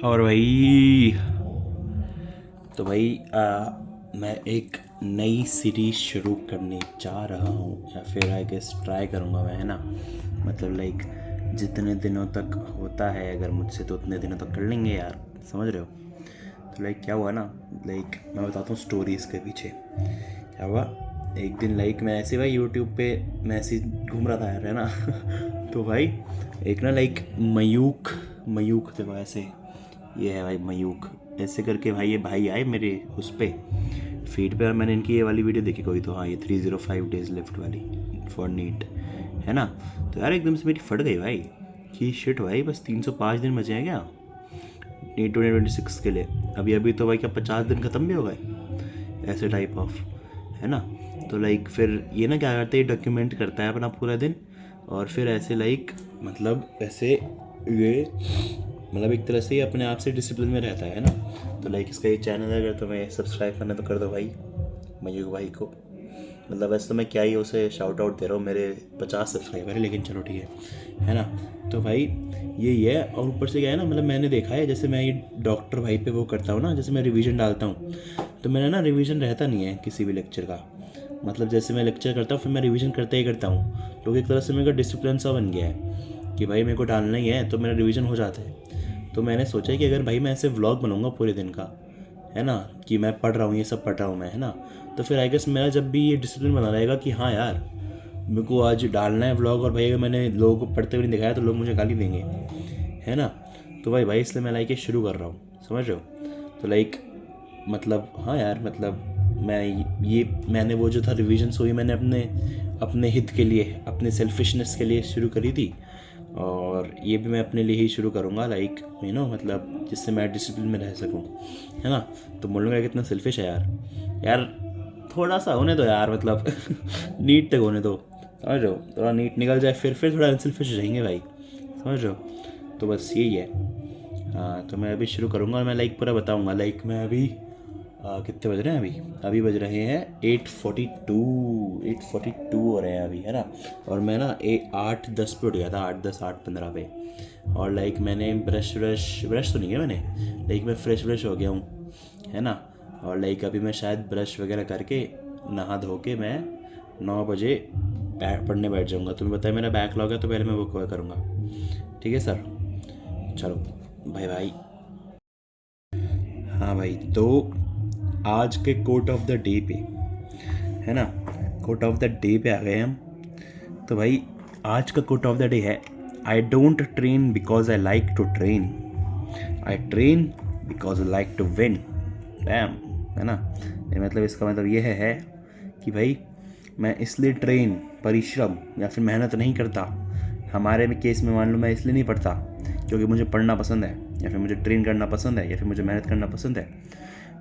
और भाई तो भाई मैं एक नई सीरीज शुरू करने जा रहा हूँ, या फिर आई गेस ट्राई करूँगा मैं, है ना। मतलब लाइक जितने दिनों तक होता है अगर मुझसे तो उतने दिनों तक कर लेंगे यार, समझ रहे हो। तो लाइक क्या हुआ ना, लाइक मैं बताता हूँ स्टोरी इसके पीछे क्या हुआ। एक दिन लाइक मैं ऐसे भाई यूट्यूब पे मैं ऐसे घूम रहा था यार, है ना। तो भाई एक ना लाइक मयूख देखो ऐसे, ये है भाई मयूख ऐसे करके भाई, ये भाई आए मेरे उस पर फीड पे, और मैंने इनकी ये वाली वीडियो देखी कोई, तो हाँ ये 305 डेज लेफ्ट वाली फॉर नीट, है ना। तो यार एकदम से मेरी फट गई भाई कि शिट भाई बस 305 दिन बचे हैं क्या नीट 2026 के लिए। अभी अभी तो भाई क्या 50 दिन ख़त्म भी हो गए, ऐसे टाइप ऑफ, है ना। तो लाइक फिर ये ना क्या करते हैं, डॉक्यूमेंट करता है अपना पूरा दिन, और फिर ऐसे लाइक मतलब ऐसे ये मतलब एक तरह से ये अपने आप से डिसिप्लिन में रहता है ना। तो लाइक इसका ये चैनल है, अगर तुम्हें सब्सक्राइब करना तो कर दो भाई मयूख भाई को। मतलब वैसे तो मैं क्या ही उसे शाउट आउट दे रहा हूँ, मेरे 50 सब्सक्राइबर है, लेकिन चलो ठीक है ना। तो भाई यही है, और ऊपर से क्या है ना, मतलब मैंने देखा है जैसे मैं ये डॉक्टर भाई पे वो करता हूँ ना, जैसे मैं रिवीजन डालता हूँ, तो मेरा ना रिवीजन रहता नहीं है किसी भी लेक्चर का। मतलब जैसे मैं लेक्चर करता हूँ फिर मैं रिवीजन करते ही करता हूँ, क्योंकि एक तरह से मेरा डिसिप्लिन सा बन गया है कि भाई मेरे को डालना ही है, तो मेरा रिवीजन हो जाता है। तो मैंने सोचा कि अगर भाई मैं ऐसे व्लॉग बनाऊँगा पूरे दिन का, है ना, कि मैं पढ़ रहा हूँ, ये सब पढ़ रहा हूँ मैं, है ना, तो फिर आई गेस मेरा जब भी ये डिसिप्लिन बना रहेगा कि हाँ यार मेरे को आज डालना है व्लॉग, और भाई अगर मैंने लोगों को पढ़ते हुए नहीं दिखाया तो लोग मुझे गाली देंगे, है ना। तो भाई इसलिए मैं लाइक ये शुरू कर रहा हूँ, समझ रहे हो। तो लाइक मतलब हाँ यार, मतलब मैं ये मैंने वो जो था रिवीजन हुई मैंने अपने अपने हित के लिए, अपने सेल्फिशनेस के लिए शुरू करी थी, और ये भी मैं अपने लिए ही शुरू करूँगा, लाइक मतलब जिससे मैं डिसिप्लिन में रह सकूँ, है ना। तो बोलूँगा कितना सेल्फिश है यार, यार थोड़ा सा होने दो यार, मतलब नीट तक होने दो, समझ रहे हो। थोड़ा नीट निकल जाए फिर थोड़ा अनसेल्फिश हो जाएंगे भाई, समझ रहे हो। तो बस यही है। हाँ तो मैं अभी शुरू करूँगा और मैं लाइक पूरा बताऊँगा। लाइक मैं अभी कितने बज रहे हैं अभी, अभी बज रहे हैं 8:42 हो रहे हैं अभी, है ना। और मैं ना 8:10 पे उठ गया था, 8:10 8:15 पे। और लाइक मैंने ब्रश तो नहीं किया मैंने, लाइक मैं फ्रेश हो गया हूँ, है ना। और लाइक अभी मैं शायद ब्रश वगैरह करके नहा धो के मैं 9 बजे पढ़ने बैठ जाऊँगा। तुम्हें बताया मेरा बैकलॉग है, तो पहले मैं वो कवर करूँगा, ठीक है सर। चलो बाय बाय। हाँ भाई, तो आज के कोट ऑफ द डे पे, है ना, कोट ऑफ द डे पे आ गए हम। तो भाई आज का कोट ऑफ द डे है, I don't train because I like to train, I train because I like to win. Damn, है ना। मतलब इसका मतलब ये है कि भाई मैं इसलिए परिश्रम या फिर मेहनत नहीं करता। हमारे में केस में मान लो मैं इसलिए नहीं पढ़ता क्योंकि मुझे पढ़ना पसंद है, या फिर मुझे ट्रेन करना पसंद है, या फिर मुझे मेहनत करना पसंद है।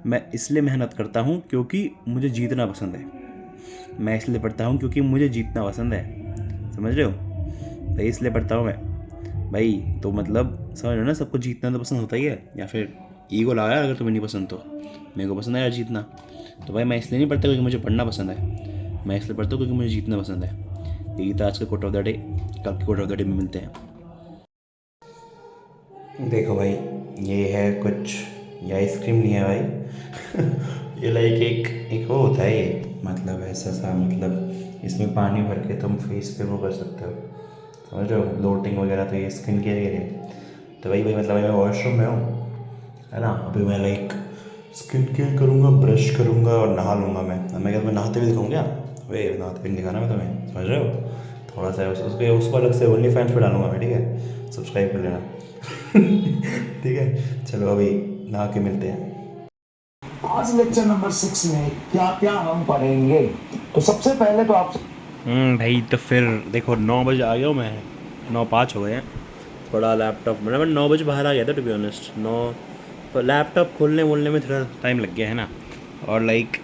मैं इसलिए मेहनत करता हूँ क्योंकि मुझे जीतना पसंद है। मैं इसलिए पढ़ता हूँ क्योंकि मुझे जीतना पसंद है, समझ रहे हो भाई। इसलिए पढ़ता हूँ मैं भाई। तो मतलब समझ रहे हो ना, सबको जीतना तो पसंद होता ही है, या फिर ईगो लगा अगर तुम्हें नहीं पसंद तो। मेरे को पसंद है यार जीतना। तो भाई मैं इसलिए नहीं पढ़ता क्योंकि मुझे पढ़ना पसंद है, मैं इसलिए पढ़ता हूँ क्योंकि मुझे जीतना पसंद है। यही था आज का कोट ऑफ द डे। कल के कोट ऑफ द डे में मिलते हैं। देखो भाई ये है कुछ, ये आइसक्रीम नहीं है भाई। ये लाइक एक वो होता है ये, मतलब ऐसा सा, मतलब इसमें पानी भर के तुम फेस पे वो कर सकते हो, समझ रहे हो, लोटिंग वगैरह। तो ये स्किन केयर के लिए। तो भाई मतलब मैं वॉशरूम में हूँ, है ना। अभी मैं लाइक स्किन केयर करूँगा, ब्रश करूँगा और नहा लूँगा मैं। अब मैं क्या तुम्हें नहाते हुए दिखाऊँ क्या? वे नहाते हुए नहीं दिखाना मैं तुम्हें, समझ रहे हो। थोड़ा सा उसको अलग से ओनली फैंस पे डालूंगा मैं, ठीक है, सब्सक्राइब कर लेना। ठीक है, चलो अभी नहा के मिलते हैं। आज लेक्चर नंबर 6 में क्या क्या हम पढ़ेंगे। तो सबसे पहले तो आप भाई तो फिर देखो 9 बजे आ गया हूँ मैं, 9:05 हो गए हैं। थोड़ा लैपटॉप मतलब मैं 9 बजे बाहर आ गया था टू बी ऑनेस्ट। 9 पर लैपटॉप खोलने वोलने में थोड़ा टाइम लग गया, है ना। और लाइक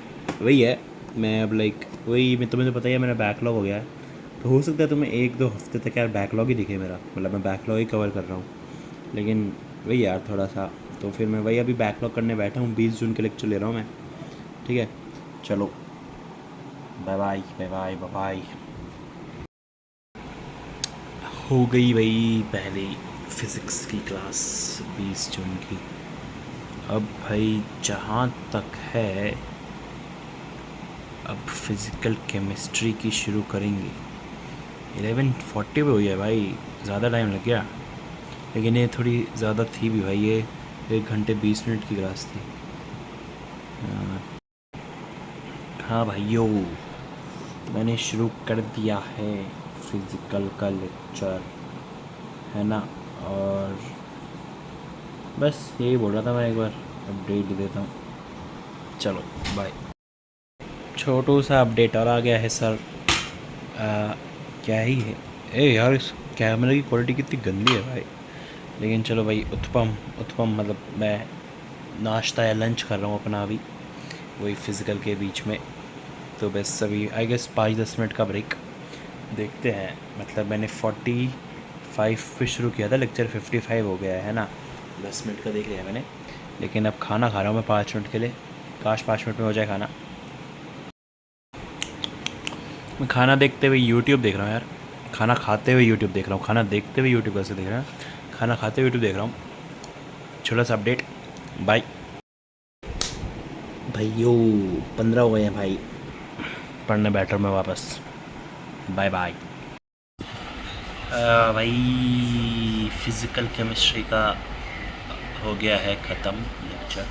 वही है, मैं अब लाइक वही मैं तुम्हें तो पता ही है मेरा बैकलॉग हो गया है। तो हो सकता है तुम्हें 1-2 हफ्ते तक यार बैकलॉग ही दिखे मेरा, मतलब मैं बैकलॉग ही कवर कर रहा हूँ। लेकिन वही यार थोड़ा सा, तो फिर मैं वही अभी बैकलॉग करने बैठा हूँ। 20 जून के लेक्चर ले रहा हूँ मैं, ठीक है। चलो bye bye bye bye bye bye. हो गई भाई पहली फिज़िक्स की क्लास 20 जून की। अब भाई जहाँ तक है, अब फिज़िकल केमिस्ट्री की शुरू करेंगे। 11:40 पे हुई है भाई, ज़्यादा टाइम लग गया, लेकिन ये थोड़ी ज़्यादा थी भी भाई। ये 1 घंटे 20 मिनट की क्लास थी। हाँ भाइयों, मैंने शुरू कर दिया है फिज़िकल का लेक्चर, है ना। और बस यही बोल रहा था मैं, एक बार अपडेट दे देता हूँ। चलो बाय। छोटू सा अपडेट और आ गया है सर। क्या ही है, ए यार इस कैमरे की क्वालिटी कितनी गंदी है भाई। लेकिन चलो भाई, उत्तपम मतलब मैं नाश्ता या लंच कर रहा हूँ अपना अभी, वही फिज़िकल के बीच में। तो बस अभी आई गेस 5-10 मिनट का ब्रेक देखते हैं। मतलब मैंने 45 पे शुरू किया था लेक्चर, 55 हो गया है ना। 10 मिनट का देख लिया मैंने, लेकिन अब खाना खा रहा हूँ मैं 5 मिनट के लिए। काश 5 मिनट में हो जाए खाना। मैं खाना देखते हुए यूट्यूब देख रहा हूँ यार। खाना खाते हुए यूट्यूब देख रहा हूँ, खाना देखते हुए यूट्यूब कैसे देख रहा हूँ, खाना खाते हुए यूट्यूब देख रहा हूँ। छोटा सा अपडेट, बाय भाइयों। 15 हो गए हैं भाई, पढ़ने बैठ रहा हूँ मैं वापस। Bye bye. भाई फिज़िकल केमिस्ट्री का हो गया है ख़त्म लेक्चर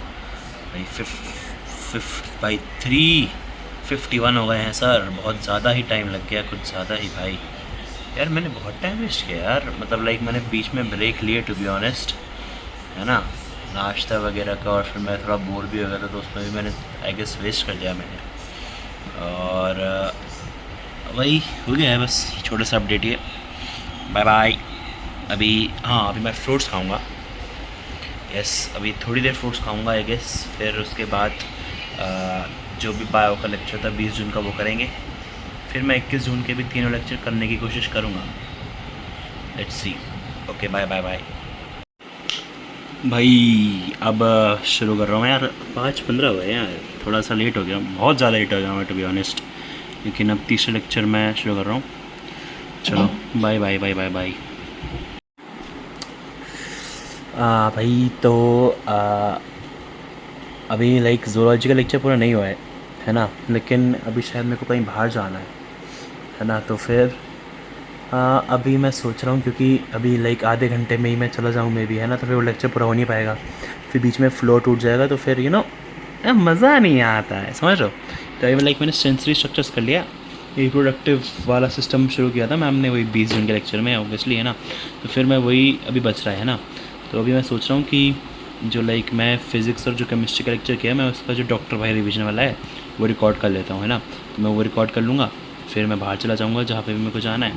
भाई। 3:51 हो गए हैं सर। बहुत ज़्यादा ही टाइम लग गया, कुछ ज़्यादा ही भाई। यार मैंने बहुत टाइम वेस्ट किया यार, मतलब लाइक मैंने बीच में ब्रेक लिए टू बी ऑनेस्ट, है ना, नाश्ता वगैरह का। और फिर मैं थोड़ा बोर भी हो गया था, तो उसमें भी मैंने आई गेस वेस्ट कर दिया मैंने। और वही हो गया है बस, छोटा सा अपडेट ये। Bye bye. अभी हाँ, अभी मैं फ्रूट्स खाऊंगा। यस, अभी थोड़ी देर फ्रूट्स खाऊंगा आई गेस। फिर उसके बाद जो भी बायो का लेक्चर था 20 जून का वो करेंगे। फिर मैं 21 जून के भी तीनों लेक्चर करने की कोशिश करूँगा। Let's see. Okay bye bye bye भाई। अब शुरू कर रहा हूँ यार। 5:15 हुए यार, थोड़ा सा लेट हो गया, बहुत ज़्यादा लेट हो गया मैं टू बी ऑनेस्ट। लेकिन अब तीसरा लेक्चर मैं शुरू कर रहा हूँ। चलो bye bye bye bye bye. भाई तो अभी लाइक ज़ूलॉजी का लेक्चर पूरा नहीं हुआ है ना, लेकिन अभी शायद मेरे को कहीं बाहर जाना है ना। तो फिर अभी मैं सोच रहा हूँ, क्योंकि अभी लाइक आधे घंटे में ही मैं चला जाऊँ में भी, है ना, तो फिर वो लेक्चर पूरा हो नहीं पाएगा। फिर बीच में फ्लो टूट जाएगा, तो फिर मज़ा नहीं आता है, समझ रहे हो। तो अभी लाइक मैंने सेंसरी स्ट्रक्चर्स कर लिया, रिप्रोडक्टिव वाला सिस्टम शुरू किया था मैम ने वही 20 जून के लेक्चर में ऑब्वियसली, है ना। तो फिर मैं वही अभी बच रहा है ना। तो अभी मैं सोच रहा हूँ कि जो लाइक मैं फ़िज़िक्स और जो केमिस्ट्री का लेक्चर किया, मैं उसका जो डॉक्टर भाई रिवीजन वाला है वो रिकॉर्ड कर लेता हूँ, है ना। तो मैं वो रिकॉर्ड कर लूँगा, फिर मैं बाहर चला जाऊँगा जहाँ पे भी मेरे को जाना है,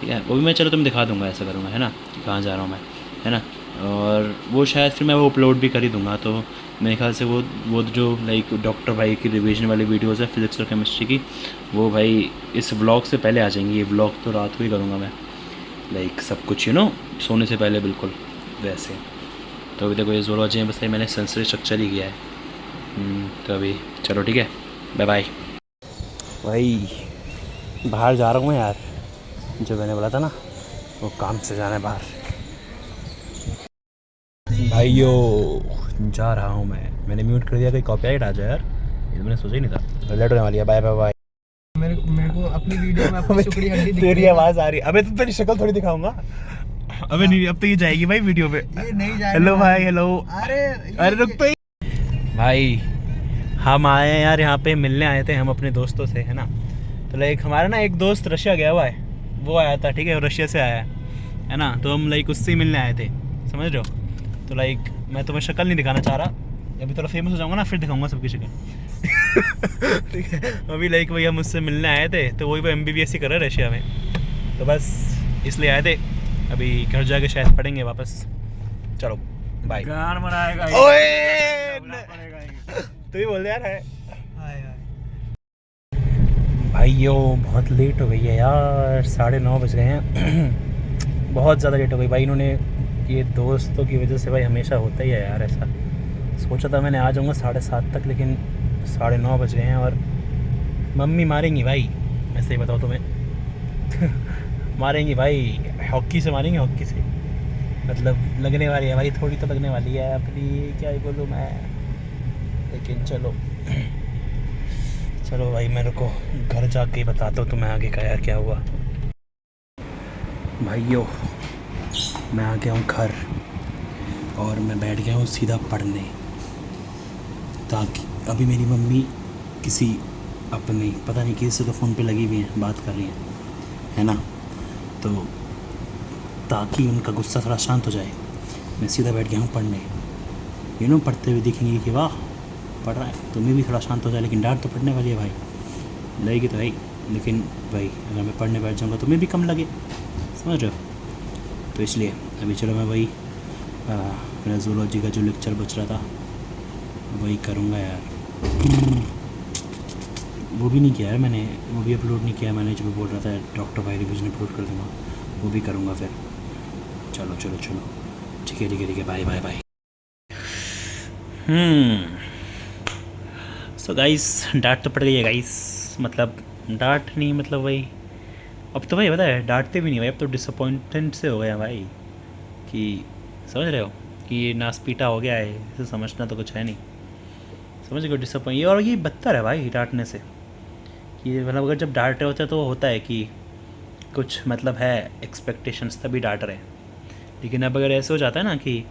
ठीक है। वो भी मैं चलो तुम्हें दिखा दूँगा, ऐसा करूँगा, है ना, कि कहाँ जा रहा हूँ मैं, है ना। और वो शायद फिर मैं वो अपलोड भी कर ही दूँगा। तो मेरे ख्याल से वो जो लाइक डॉक्टर भाई की रिवीजन वाली वीडियोज़ है फिज़िक्स और केमिस्ट्री की, वो भाई इस व्लॉग से पहले आ जाएंगी। ये व्लॉग तो रात को ही करूँगा मैं, लाइक सब कुछ सोने से पहले बिल्कुल वैसे। तो अभी देखो ये ज़ूलॉजी में बस मैंने सेंसरी स्ट्रक्चर ही किया है। तो अभी चलो ठीक है, बाय बाय भाई। बाहर जा रहा हूँ यार, जो मैंने बोला था ना, वो काम से जाना है बाहर। भाइयों जा रहा हूँ मैंने म्यूट कर दिया, कोई कॉपीराइट आ जाए यार, ये मैंने सोचा ही नहीं था। लेट होने वाली है, बाय बाय बाय। मेरे को अपनी वीडियो में अपनी शुक्रिया हड्डी दिख तेरी आवाज़ आ रही है। अबे तो तेरी शक्ल थोड़ी दिखाऊंगा। अबे नहीं, अब तो ये जाएगी भाई वीडियो पे। ये नहीं जाएगा। हेलो भाई, हेलो। अरे रुक तो भाई, हम आए हैं यार यहाँ पे, मिलने आए थे हम अपने दोस्तों से, है ना। तो लाइक हमारा ना एक दोस्त रशिया गया हुआ है, वो आया था, ठीक है, रशिया से आया है ना। तो हम लाइक उससे ही मिलने आए थे, समझ रहे हो। तो लाइक मैं तुम्हें शक्ल नहीं दिखाना चाह रहा, अभी थोड़ा फेमस हो जाऊँगा ना फिर दिखाऊंगा सबकी शक्ल। ठीक है, अभी लाइक भैया मुझसे मिलने आए थे, तो वही वो MBBS ही कर रहे रशिया में, तो बस इसलिए आए थे। अभी घर जाके शायद पढ़ेंगे वापस। चलो बाय। गान बनाएगा ओए तू ही बोल दे यार। है भाइयों, बहुत लेट हो गई है यार, 9:30 बज गए हैं। बहुत ज़्यादा लेट हो गई भाई। इन्होंने ये दोस्तों की वजह से भाई हमेशा होता ही है यार ऐसा। सोचा था मैंने आ जाऊँगा 7:30 तक, लेकिन 9:30 बज गए हैं। और मम्मी मारेंगी भाई, मैं सही बताऊँ तुम्हें। मारेंगी भाई, हॉकी से मारेंगे, हॉकी से। मतलब लगने वाली है भाई, थोड़ी तो लगने वाली है अपनी, क्या ही बोलूँ मैं, लेकिन चलो चलो भाई, मेरे को घर जाके ही बताता हूँ तुम्हें आगे का यार क्या हुआ। भाइयों मैं आ गया हूँ घर और मैं बैठ गया हूँ सीधा पढ़ने, ताकि अभी मेरी मम्मी किसी अपने पता नहीं किसी से तो फ़ोन पे लगी हुई हैं, बात कर रही हैं, है ना, तो ताकि उनका गुस्सा थोड़ा शांत हो जाए मैं सीधा बैठ गया हूँ पढ़ने। पढ़ते हुए दिखेंगे कि वाह पढ़ रहा है, तुम्हें भी थोड़ा शांत हो जाए, लेकिन डांट तो पढ़ने वाली है भाई, लगेगी तो भाई, लेकिन भाई अगर मैं पढ़ने बैठ जाऊँगा तुम्हें भी कम लगे, समझ रहे हो। तो इसलिए अभी चलो मैं वही मेरा जूलॉजी का जो लेक्चर बच रहा था वही करूँगा यार। वो भी नहीं किया यार मैंने, वो भी अपलोड नहीं किया मैंने, जो बोल रहा था डॉक्टर भाई रिविजन अपलोड कर दूँगा, वो भी करूँगा फिर। चलो चलो चलो ठीक है ठीक है ठीक है, bye bye bye. So guys डांट तो पड़ गई है गाइस, मतलब डांट नहीं, मतलब वही अब तो भाई पता है डांटते भी नहीं भाई, अब तो डिसअपॉइंटेड से हो गया भाई, कि समझ रहे हो कि ये नासपीटा हो गया है, इसे समझना तो कुछ है नहीं, समझ गए डिसअपॉइंट। और ये बदतर है भाई डांटने से, कि मतलब अगर जब डांट रहे होते हैं तो होता है कि कुछ मतलब है एक्सपेक्टेशंस तभी डांट रहे हैं, लेकिन अब अगर ऐसे हो जाता है ना कि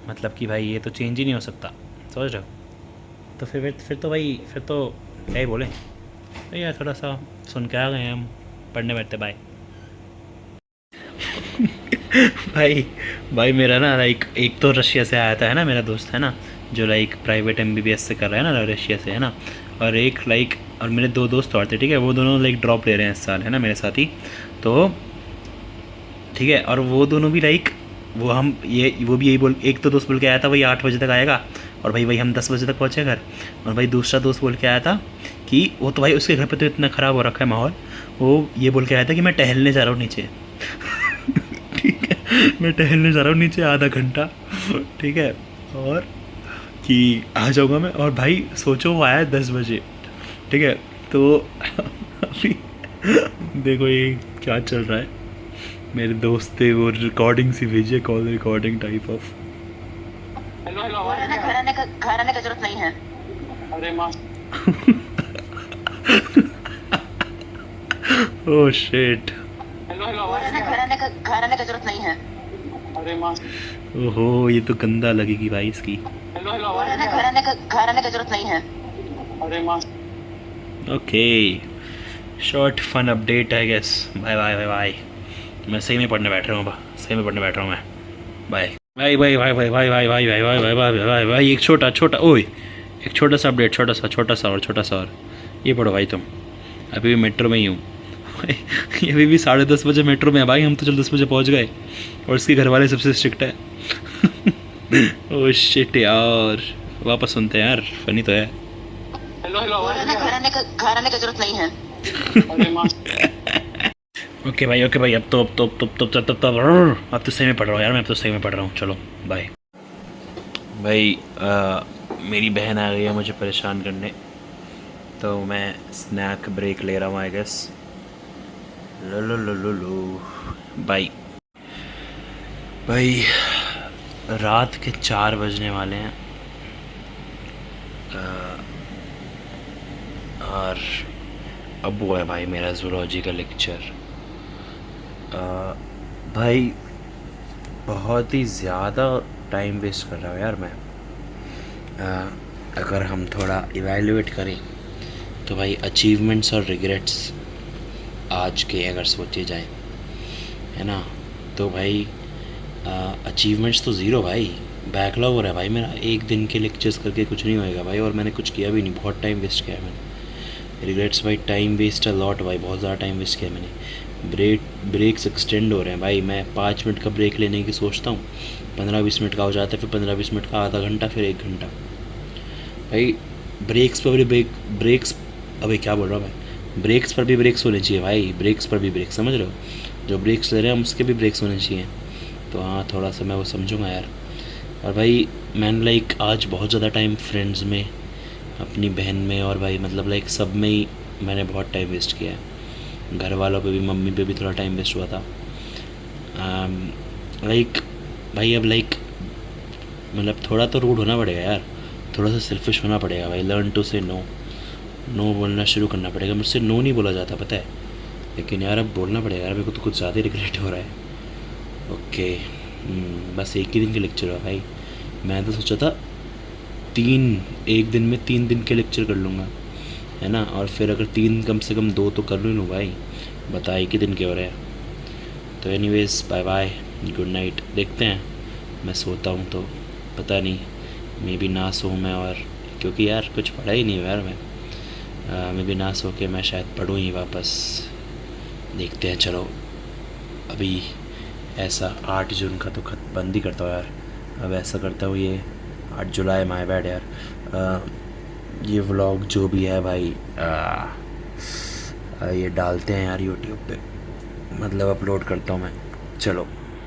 मतलब कि भाई ये तो चेंज ही नहीं हो सकता, समझ रहे हो, तो फिर तो भाई फिर तो क्या ही बोले भाई यार, थोड़ा सा सुन के आ गए हैं हम, पढ़ने बैठते बाय। भाई भाई मेरा ना लाइक एक तो रशिया से आया था है ना, मेरा दोस्त है ना जो लाइक प्राइवेट MBBS से कर रहा है ना रशिया से, है ना, और एक लाइक और मेरे 2 दोस्त और थे, ठीक है, वो दोनों लाइक ड्रॉप ले रहे हैं इस साल, है ना, मेरे साथ ही, तो ठीक है, और वो दोनों भी लाइक वो भी यही बोल, एक तो दोस्त बोल के आया था वही 8 बजे तक आएगा, और भाई वही हम 10 बजे तक पहुँचे घर, और भाई दूसरा दोस्त बोल के आया था कि वो तो भाई उसके घर पे तो इतना ख़राब हो रखा है माहौल, वो ये बोल के आया था कि मैं टहलने जा रहा हूँ नीचे। ठीक है, मैं टहलने जा रहा हूँ नीचे आधा घंटा, ठीक है, और कि आ जाऊँगा मैं, और भाई सोचो वो आया 10 बजे, ठीक है, तो अभी देखो ये क्या चल रहा है, मेरे दोस्त थे वो रिकॉर्डिंग सी भेजिए, call recording type of. Hello hello घर आने का जरूरत नहीं है। अरे माँ ओह शिट, हेलो हेलो घर आने का जरूरत नहीं है। अरे माँ ओहो ये तो गंदा लगेगी भाई इसकी। हेलो हेलो घर आने का जरूरत नहीं है। अरे माँ okay short fun update I guess, bye bye bye bye. मैं सही में पढ़ने बैठ रहा हूँ, सही में पढ़ने बैठ रहा हूँ मैं, बाय भाई भाई भाई भाई भाई भाई भाई भाई भाई भाई भाई भाई भाई एक छोटा ओए एक छोटा सा अपडेट, छोटा सा और ये पढ़ो भाई तुम, अभी भी मेट्रो में ही हूँ। ये अभी भी 10:30 बजे मेट्रो में है भाई, हम तो चल 10 बजे पहुँच गए, और इसके घर वाले सबसे स्ट्रिक्ट है। ओह शिट यार, वापस सुनते हैं यार, फनी तो है। हेलो हेलो घर आने का जरूरत नहीं है। अरे माँ ओके भाई अब तो सही में पढ़ रहा हूँ यार मैं, अब तो सही में पढ़ रहा हूँ, चलो बाय। भाई मेरी बहन आ गई है मुझे परेशान करने, तो मैं स्नैक ब्रेक ले रहा हूँ आई गेस, लो बाय। भाई रात के 4 बजने वाले हैं, और अब वो है भाई मेरा जूलॉजी का लेक्चर। भाई बहुत ही ज़्यादा टाइम वेस्ट कर रहा हूँ यार मैं। अगर हम थोड़ा इवैल्यूएट करें तो भाई अचीवमेंट्स और रिग्रेट्स आज के अगर सोचे जाए, है ना, तो भाई अचीवमेंट्स तो ज़ीरो भाई, बैकलॉग हो रहा है भाई मेरा, एक दिन के लेक्चर्स करके कुछ नहीं होएगा भाई, और मैंने कुछ किया भी नहीं, बहुत टाइम वेस्ट किया है मैंने। रिग्रेट्स भाई, टाइम वेस्ट अ लॉट भाई, बहुत ज़्यादा टाइम वेस्ट किया मैंने। ब्रेक्स एक्सटेंड हो रहे हैं भाई, मैं 5 मिनट का ब्रेक लेने की सोचता हूँ, 15-20 मिनट का हो जाता है, फिर 15-20 मिनट का आधा घंटा, फिर 1 घंटा। भाई ब्रेक्स पर भी ब्रेक्स अभी क्या बोल रहा हूँ मैं, ब्रेक्स पर भी ब्रेक्स होने चाहिए भाई, ब्रेक्स पर भी ब्रेक्स, समझ रहे हो, जो ब्रेक्स ले रहे हैं हम उसके भी ब्रेक्स होने चाहिए। तो हाँ थोड़ा सा मैं वो समझूंगा यार। और भाई मैंने लाइक आज बहुत ज़्यादा टाइम फ्रेंड्स में, अपनी बहन में, और भाई मतलब लाइक सब में ही मैंने बहुत टाइम वेस्ट किया है, घर वालों पे भी, मम्मी पे भी थोड़ा टाइम वेस्ट हुआ था। लाइक भाई अब लाइक मतलब थोड़ा तो रूड होना पड़ेगा यार, थोड़ा सा सेल्फिश होना पड़ेगा भाई। लर्न टू से नो, नो बोलना शुरू करना पड़ेगा। मुझसे नो नहीं बोला जाता पता है, लेकिन यार अब बोलना पड़ेगा यार, मेरे को तो कुछ ज़्यादा रिग्रेट हो रहा है। ओके बस एक ही दिन के लेक्चर है भाई। मैं तो सोचा था एक दिन में 3 दिन के लेक्चर कर लूँगा है ना, और फिर अगर 3 कम से कम 2 तो कर लूँ भाई, बता एक ही दिन के हो रहे हैं। तो anyways bye bye, good night. देखते हैं, मैं सोता हूँ तो पता नहीं, मे बी ना सो मैं, और क्योंकि यार कुछ पढ़ा ही नहीं यार मैं, मे बी ना सो के मैं शायद पढ़ूँ ही वापस। देखते हैं चलो। अभी ऐसा 8 जून का तो खत बंद ही करता हूँ यार। अब ऐसा करता हूँ, ये 8 जुलाई माय बैड यार। ये व्लॉग जो भी है भाई ये डालते हैं यार यूट्यूब पे, मतलब अपलोड करता हूँ मैं। चलो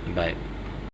बाय।